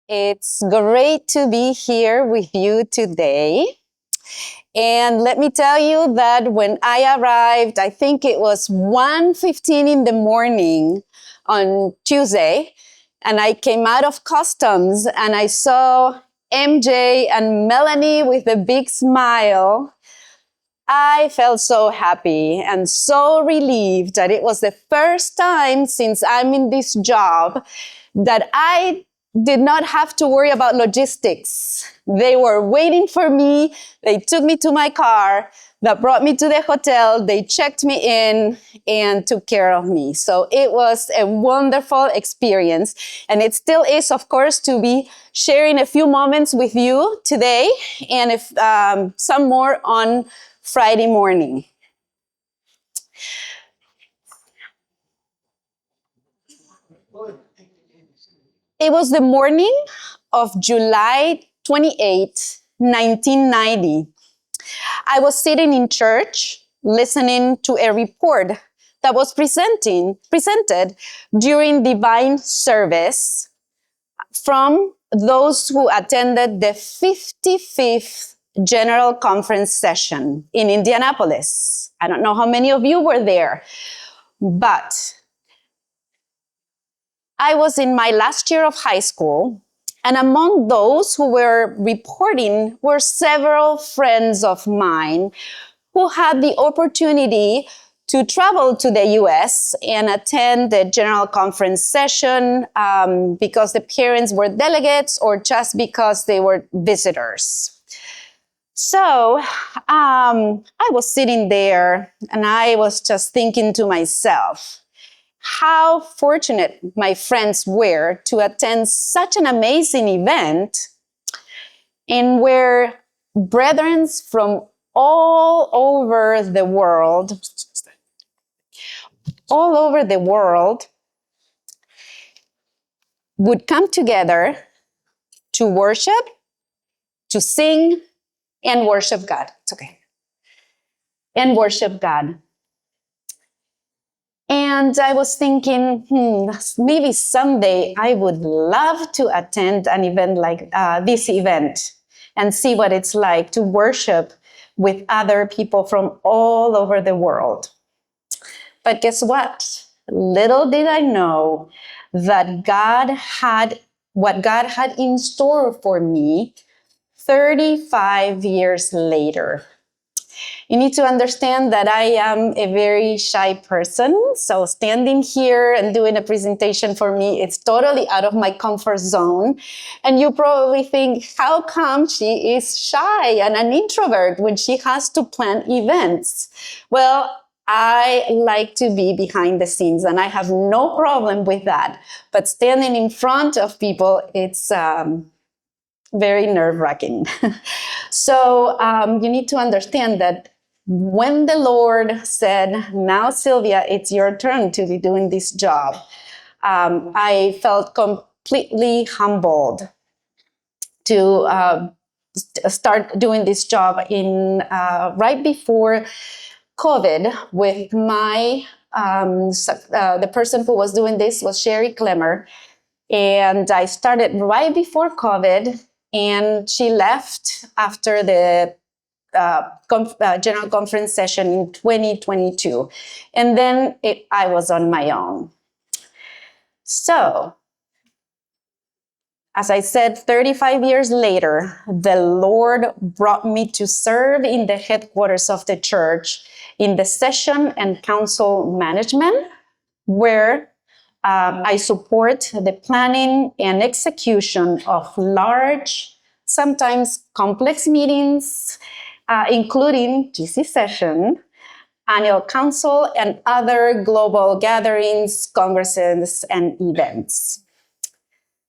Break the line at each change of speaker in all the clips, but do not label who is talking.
It's great to be here with you today. And let me tell you that when I arrived, I think it was 1:15 in the morning on Tuesday, and I came out of customs and I saw MJ and Melanie with a big smile. I felt so happy and so relieved that it was the first time since I'm in this job that I did not have to worry about logistics. They were waiting for me. They took me to my car that brought me to the hotel. They checked me in and took care of me. So it was a wonderful experience. And it still is, of course, to be sharing a few moments with you today and if some more on Friday morning. It was the morning of July 28, 1990. I was sitting in church listening to a report that was presented during divine service from those who attended the 55th General Conference session in Indianapolis. I don't know how many of you were there, but I was in my last year of high school, and among those who were reporting were several friends of mine who had the opportunity to travel to the US and attend the General Conference session because the parents were delegates or just because they were visitors. So I was sitting there and I was just thinking to myself, how fortunate my friends were to attend such an amazing event and where brethren from all over the world would come together to worship, to sing, and worship God. It's okay. And worship God. And I was thinking, maybe someday I would love to attend an event like this event and see what it's like to worship with other people from all over the world. But guess what? Little did I know that what God had in store for me 35 years later. You need to understand that I am a very shy person. So standing here and doing a presentation for me, it's totally out of my comfort zone. And you probably think, how come she is shy and an introvert when she has to plan events? Well, I like to be behind the scenes and I have no problem with that. But standing in front of people, it's very nerve-wracking. So you need to understand that when the Lord said, now, Sylvia, it's your turn to be doing this job, I felt completely humbled to start doing this job in right before COVID with my, the person who was doing this was Sherry Clemmer. And I started right before COVID, and she left after the General Conference session in 2022. And then I was on my own. So, as I said, 35 years later, the Lord brought me to serve in the headquarters of the church in the session and council management, where I support the planning and execution of large, sometimes complex meetings, including GC session, annual council, and other global gatherings, congresses, and events.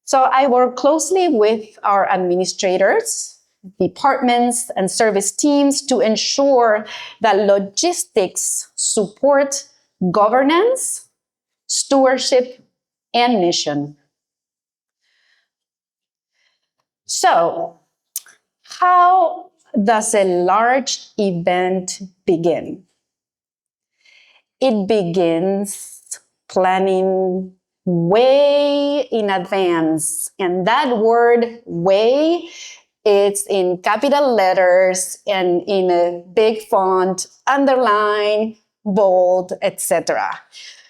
So I work closely with our administrators, departments, and service teams to ensure that logistics support governance, stewardship, and mission. So, how does a large event begin? It begins planning way in advance. And that word way, it's in capital letters and in a big font, underline, bold, etc.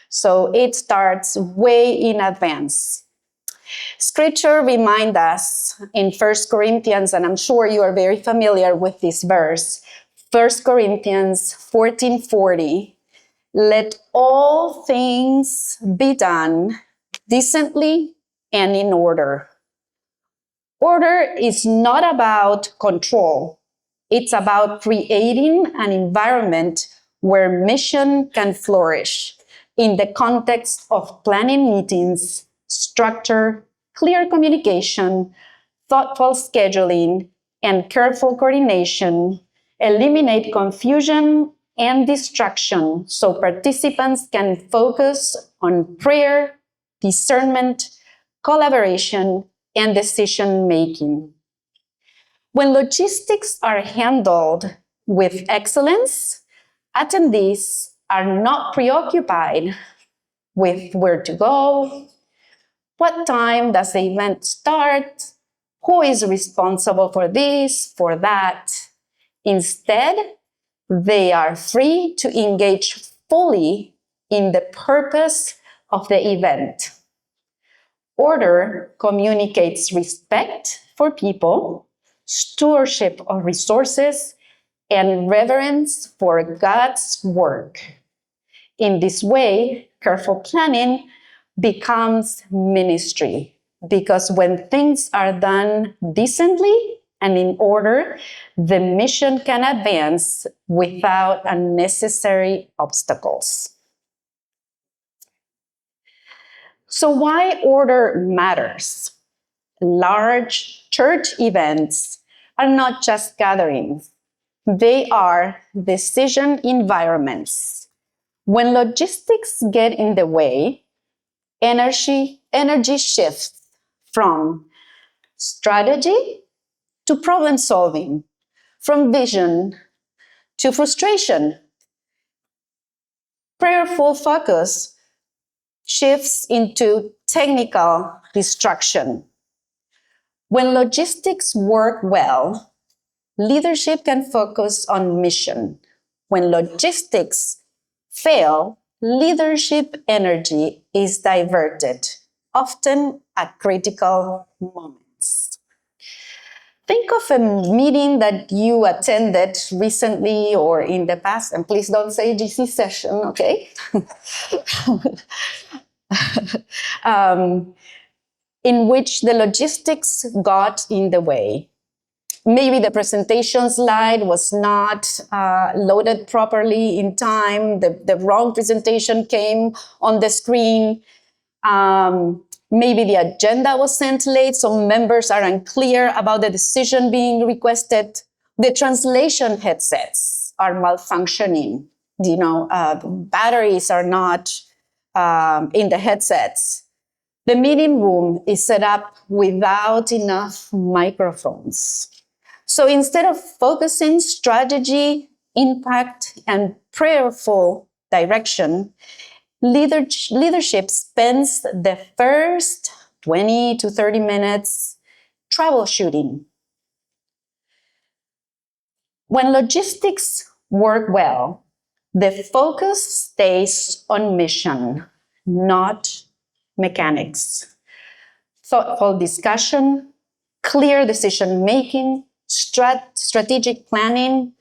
So it starts way in advance. Scripture reminds us in 1 Corinthians, and I'm sure you are very familiar with this verse, 1 Corinthians 14:40, let all things be done decently and in order. Order is not about control. It's about creating an environment where mission can flourish in the context of planning meetings, structure, clear communication, thoughtful scheduling, and careful coordination. Eliminate confusion and distraction so participants can focus on prayer, discernment, collaboration, and decision making. When logistics are handled with excellence, attendees are not preoccupied with where to go, what time does the event start, who is responsible for this, for that. Instead, they are free to engage fully in the purpose of the event. Order communicates respect for people, stewardship of resources, and reverence for God's work. In this way, careful planning becomes ministry, because when things are done decently and in order, the mission can advance without unnecessary obstacles. So why order matters? Large church events are not just gatherings. They are decision environments. When logistics get in the way, energy shifts from strategy to problem solving, from vision to frustration. Prayerful focus shifts into technical distraction. When logistics work well, leadership can focus on mission. When logistics fail, leadership energy is diverted, often at critical moments. Think of a meeting that you attended recently or in the past, and please don't say GC session, okay? In which the logistics got in the way. Maybe the presentation slide was not loaded properly in time. The wrong presentation came on the screen. Maybe the agenda was sent late, so members are unclear about the decision being requested. The translation headsets are malfunctioning. Batteries are not in the headsets. The meeting room is set up without enough microphones. So instead of focusing strategy, impact, and prayerful direction, leadership spends the first 20 to 30 minutes troubleshooting. When logistics work well, the focus stays on mission, not mechanics. Thoughtful discussion, clear decision-making, strategic planning,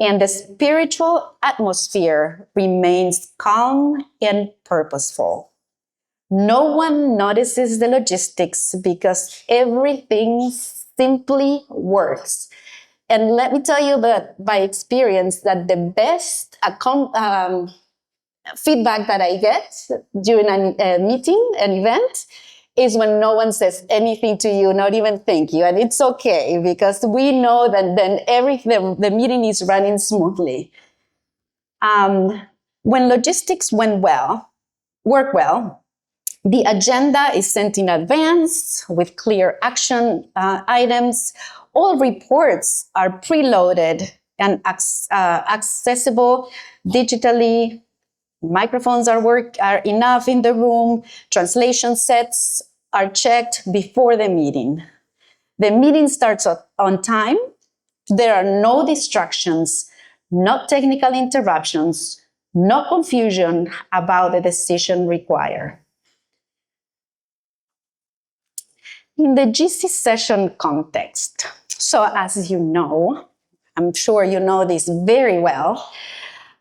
and the spiritual atmosphere remains calm and purposeful. No one notices the logistics because everything simply works. And let me tell you that by experience that the best feedback that I get during a meeting, an event, is when no one says anything to you, not even thank you. And it's okay, because we know that then the meeting is running smoothly. When logistics work well, the agenda is sent in advance with clear action items. All reports are preloaded and accessible digitally. Microphones are enough in the room. Translation sets are checked before the meeting. The meeting starts on time. There are no distractions, no technical interruptions, no confusion about the decision required. In the GC session context, so as you know, I'm sure you know this very well,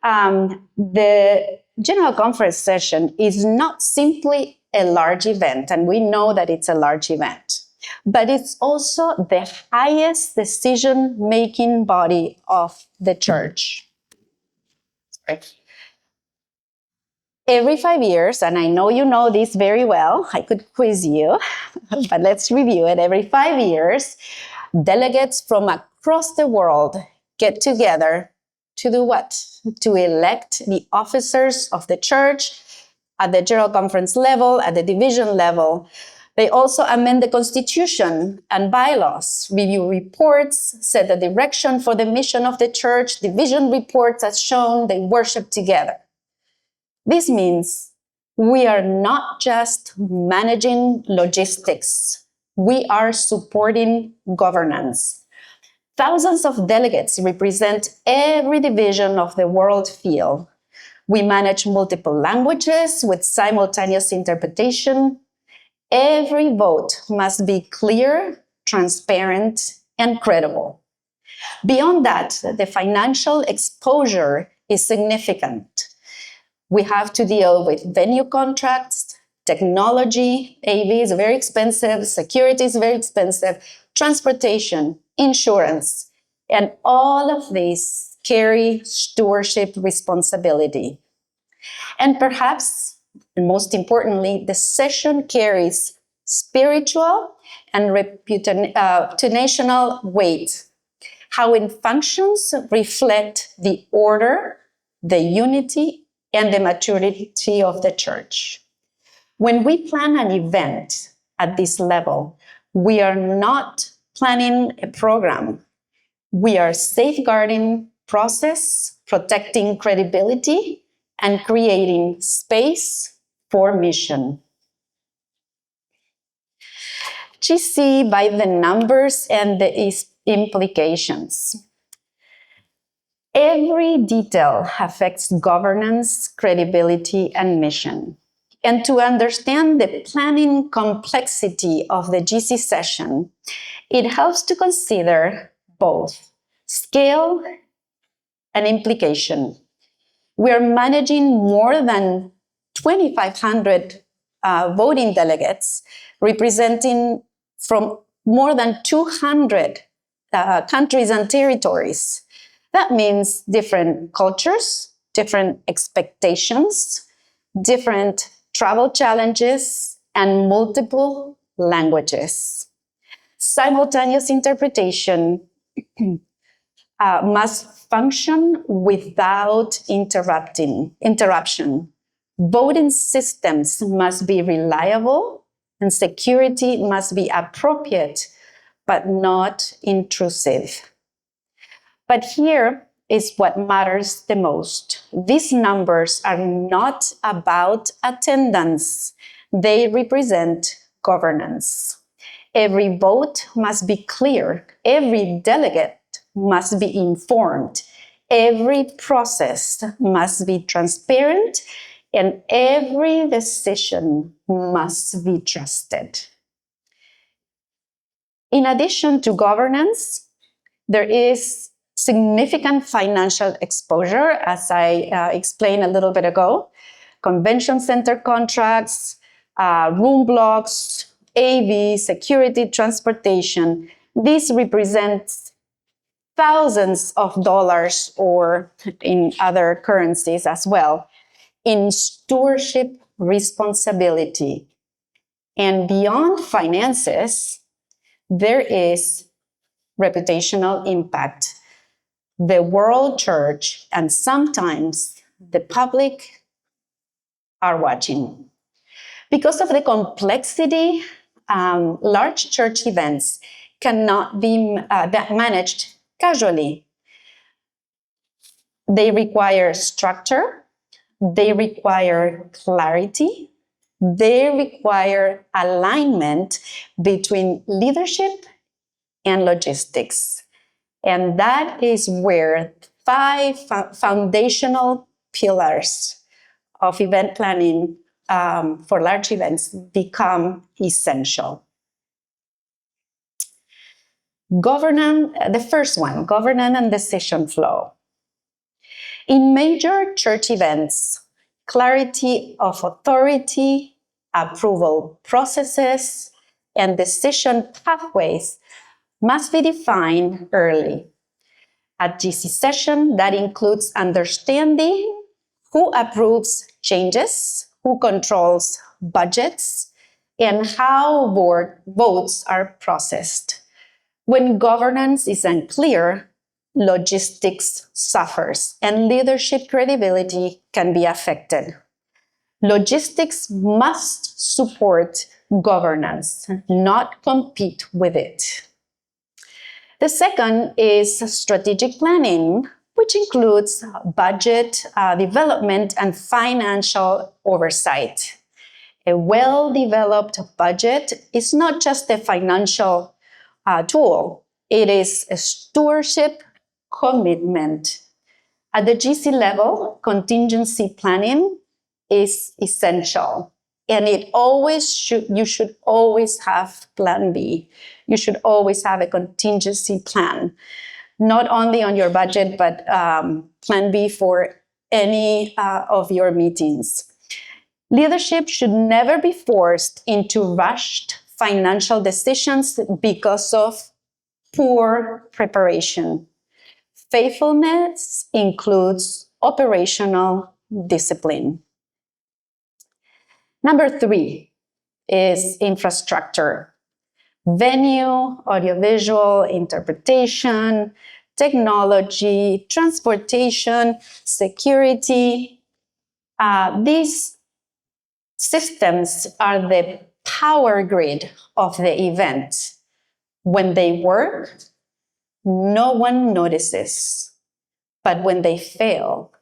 the General Conference session is not simply a large event, and we know that it's a large event, but it's also the highest decision-making body of the church. Sorry. Every 5 years, and I know you know this very well, I could quiz you, but let's review it. Every 5 years, delegates from across the world get together to do what? To elect the officers of the church at the General Conference level, at the division level. They also amend the constitution and bylaws, review reports, set the direction for the mission of the church, division reports as shown, they worship together. This means we are not just managing logistics, we are supporting governance. Thousands of delegates represent every division of the world field. We manage multiple languages with simultaneous interpretation. Every vote must be clear, transparent, and credible. Beyond that, the financial exposure is significant. We have to deal with venue contracts, technology, AV is very expensive, security is very expensive, transportation, insurance, and all of these carry stewardship responsibility. And perhaps, and most importantly, the session carries spiritual and reputational weight. How it functions reflect the order, the unity, and the maturity of the church. When we plan an event at this level, we are not planning a program. We are safeguarding process, protecting credibility, and creating space for mission. GC by the numbers and the implications. Every detail affects governance, credibility, and mission. And to understand the planning complexity of the GC session, it helps to consider both scale and implication. We are managing more than 2,500 voting delegates representing from more than 200 countries and territories. That means different cultures, different expectations, different travel challenges, and multiple languages. Simultaneous interpretation must function without interruption. Voting systems must be reliable, and security must be appropriate, but not intrusive. But here is what matters the most. These numbers are not about attendance. They represent governance. Every vote must be clear. Every delegate must be informed. Every process must be transparent, and every decision must be trusted. In addition to governance, there is significant financial exposure, as I explained a little bit ago. Convention center contracts, room blocks, AV, security, transportation. This represents thousands of dollars, or in other currencies as well, in stewardship responsibility. And beyond finances, there is reputational impact. The world church and sometimes the public are watching. Because of the complexity, large church events cannot be managed casually. They require structure, they require clarity, they require alignment between leadership and logistics. And that is where five foundational pillars of event planning for large events become essential. The first one, governance and decision flow. In major church events, clarity of authority, approval processes, and decision pathways must be defined early. At GC session, that includes understanding who approves changes, who controls budgets, and how board votes are processed. When governance is unclear, logistics suffers and leadership credibility can be affected. Logistics must support governance, not compete with it. The second is strategic planning, which includes budget development and financial oversight. A well-developed budget is not just a financial tool, it is a stewardship commitment. At the GC level, contingency planning is essential. And you should always have plan B. You should always have a contingency plan, not only on your budget, but plan B for any of your meetings. Leadership should never be forced into rushed financial decisions because of poor preparation. Faithfulness includes operational discipline. Number 3 is infrastructure. Venue, audiovisual, interpretation, technology, transportation, security. These systems are the power grid of the event. When they work, no one notices. But when they fail,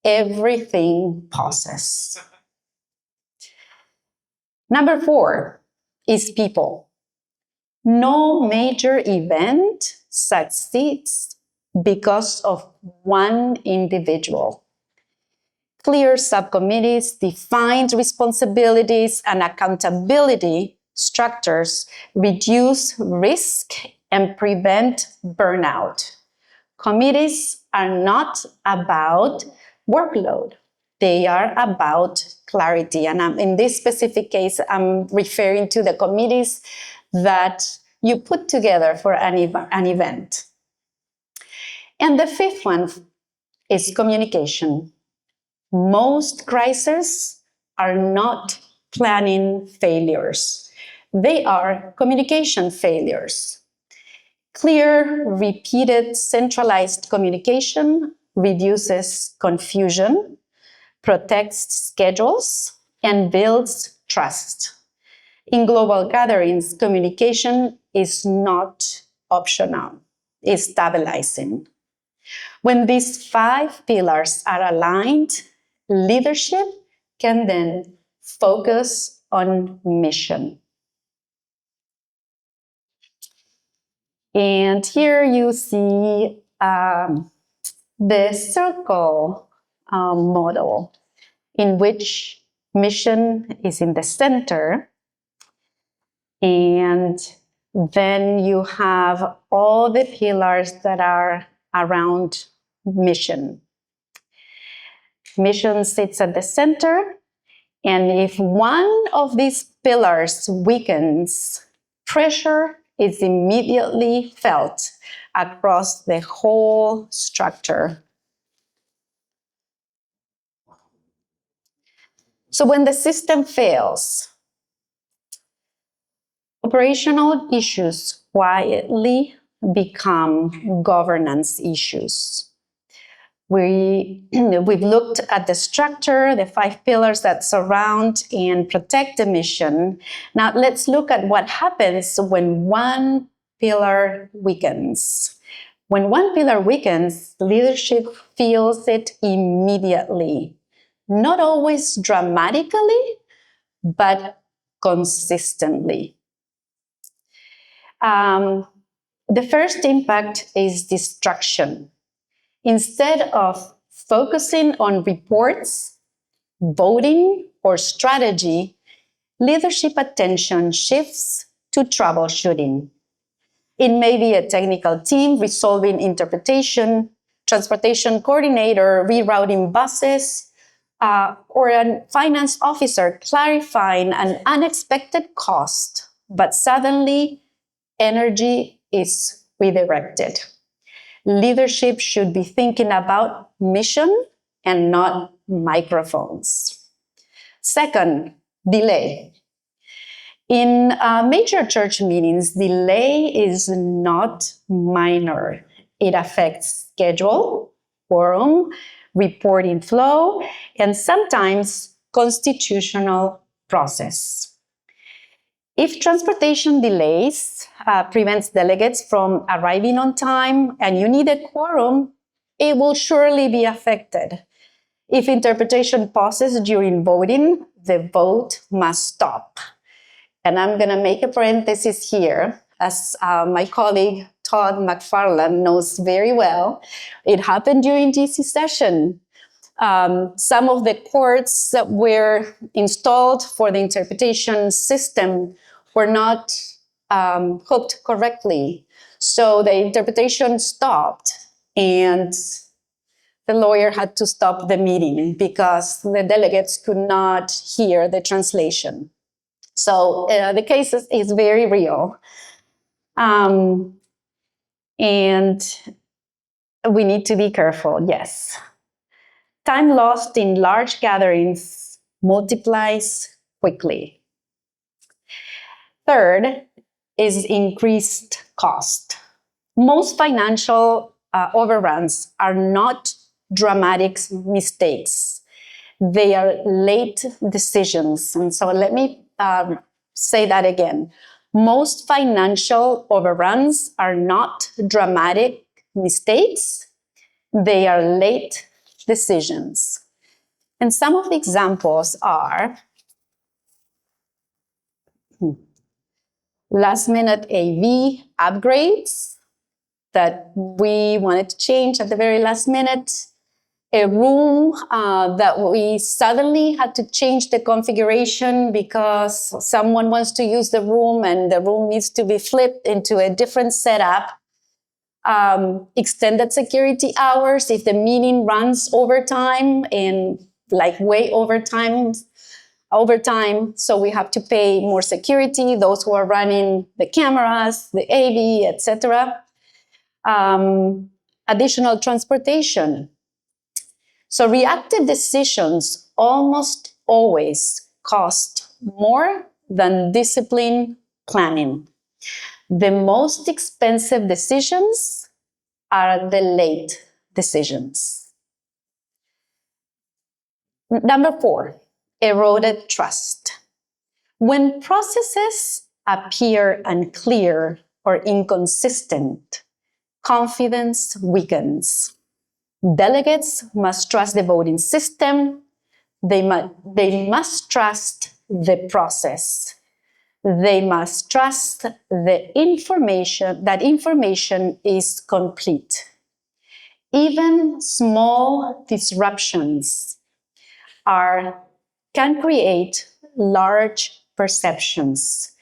everything pauses. Number 4 is people. No major event succeeds because of one individual. Clear subcommittees, defined responsibilities, and accountability structures reduce risk and prevent burnout. Committees are not about workload. They are about clarity. And in this specific case, I'm referring to the committees that you put together for an event. And the 5th one is communication. Most crises are not planning failures. They are communication failures. Clear, repeated, centralized communication reduces confusion, protects schedules, and builds trust. In global gatherings, communication is not optional, it's stabilizing. When these 5 pillars are aligned, leadership can then focus on mission. And here you see the circle model, in which mission is in the center, and then you have all the pillars that are around mission. Mission sits at the center, and if one of these pillars weakens, pressure is immediately felt across the whole structure. So when the system fails, operational issues quietly become governance issues. We've looked at the structure, the 5 pillars that surround and protect the mission. Now let's look at what happens when one pillar weakens. When one pillar weakens, leadership feels it immediately. not always dramatically, but consistently. The first impact is distraction. Instead of focusing on reports, voting, or strategy, leadership attention shifts to troubleshooting. It may be a technical team resolving interpretation, transportation coordinator rerouting buses, or a finance officer clarifying an unexpected cost, but suddenly energy is redirected. Leadership should be thinking about mission and not microphones. Second, delay. In major church meetings, delay is not minor. It affects schedule, quorum, reporting flow, and sometimes constitutional process. If transportation delays prevents delegates from arriving on time and you need a quorum, it will surely be affected. If interpretation pauses during voting, the vote must stop. And I'm going to make a parenthesis here, as my colleague Todd McFarland knows very well. It happened during DC session. Some of the courts that were installed for the interpretation system were not hooked correctly. So the interpretation stopped and the lawyer had to stop the meeting because the delegates could not hear the translation. So the case is very real. And we need to be careful, yes. Time lost in large gatherings multiplies quickly. Third is increased cost. Most financial overruns are not dramatic mistakes. They are late decisions. And so let me say that again. Most financial overruns are not dramatic mistakes. They are late decisions. And some of the examples are last-minute AV upgrades that we wanted to change at the very last minute, a room that we suddenly had to change the configuration because someone wants to use the room and the room needs to be flipped into a different setup. Extended security hours if the meeting runs overtime and like way overtime, so we have to pay more security, those who are running the cameras, the AV, etc. Additional transportation. So reactive decisions almost always cost more than disciplined planning. The most expensive decisions are the late decisions. Number 4, eroded trust. When processes appear unclear or inconsistent, confidence weakens. Delegates must trust the voting system. They must trust the process. They must trust the information, that information is complete. Even small disruptions can create large perceptions.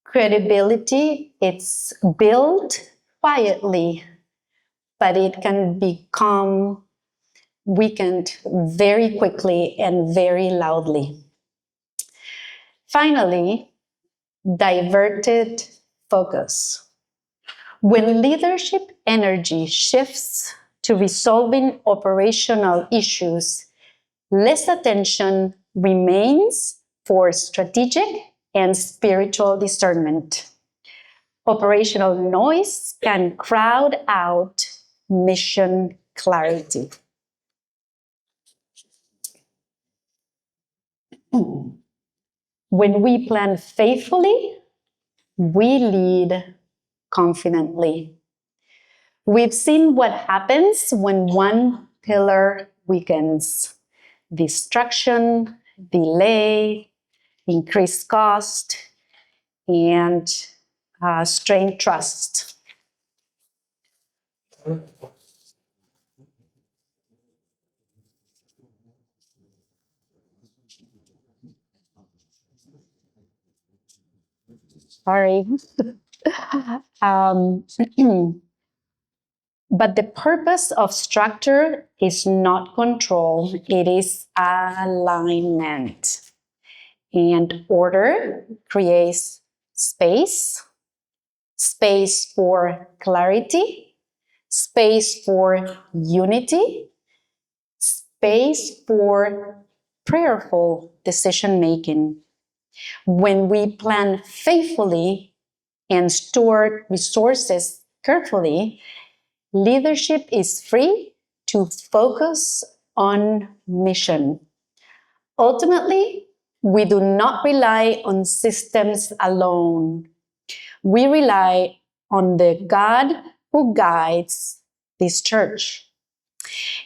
Credibility, it's built quietly, but it can become weakened very quickly and very loudly. Finally, diverted focus. When leadership energy shifts to resolving operational issues, less attention remains for strategic and spiritual discernment. Operational noise can crowd out mission clarity. When we plan faithfully, we lead confidently. We've seen what happens when one pillar weakens. distraction, delay, increased cost, and strained trust. Sorry. um, but the purpose of structure is not control, it is alignment. And order creates space, space for clarity, space for unity, space for prayerful decision making. When we plan faithfully and steward resources carefully, leadership is free to focus on mission. Ultimately, we do not rely on systems alone. We rely on the God who guides this church.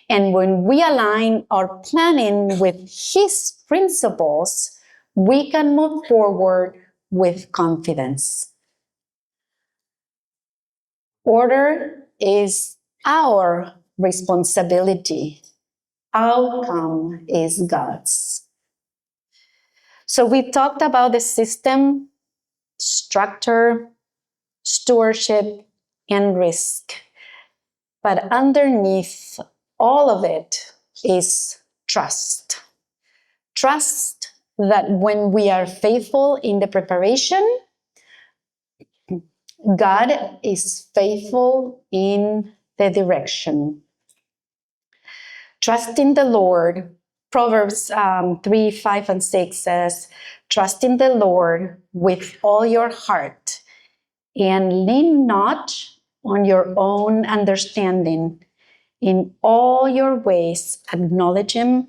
And when we align our planning with His principles, we can move forward with confidence. Order is our responsibility. Outcome is God's. So we talked about the system, structure, stewardship, and risk. But underneath all of it is trust. Trust that when we are faithful in the preparation, God is faithful in the direction. Trust in the Lord. Proverbs 3, 5, and 6 says, trust in the Lord with all your heart and lean not on your own understanding. In all your ways acknowledge Him,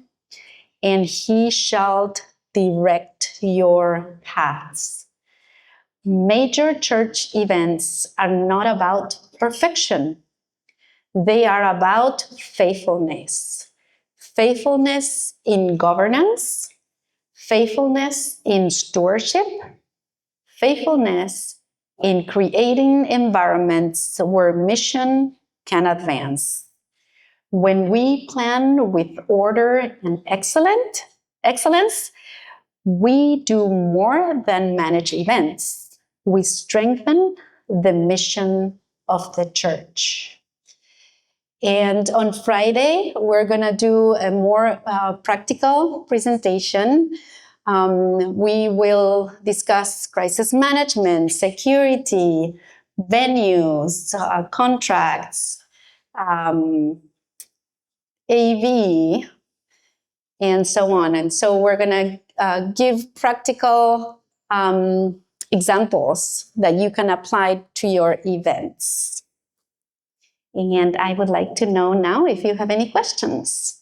and He shall direct your paths. Major church events are not about perfection. They are about faithfulness. Faithfulness in governance, faithfulness in stewardship, faithfulness in creating environments where mission can advance. When we plan with order and excellence, we do more than manage events. We strengthen the mission of the church. And on Friday, we're going to do a more practical presentation. We will discuss crisis management, security, venues, contracts, AV, and so on. And so we're going to give practical examples that you can apply to your events. And I would like to know now if you have any questions.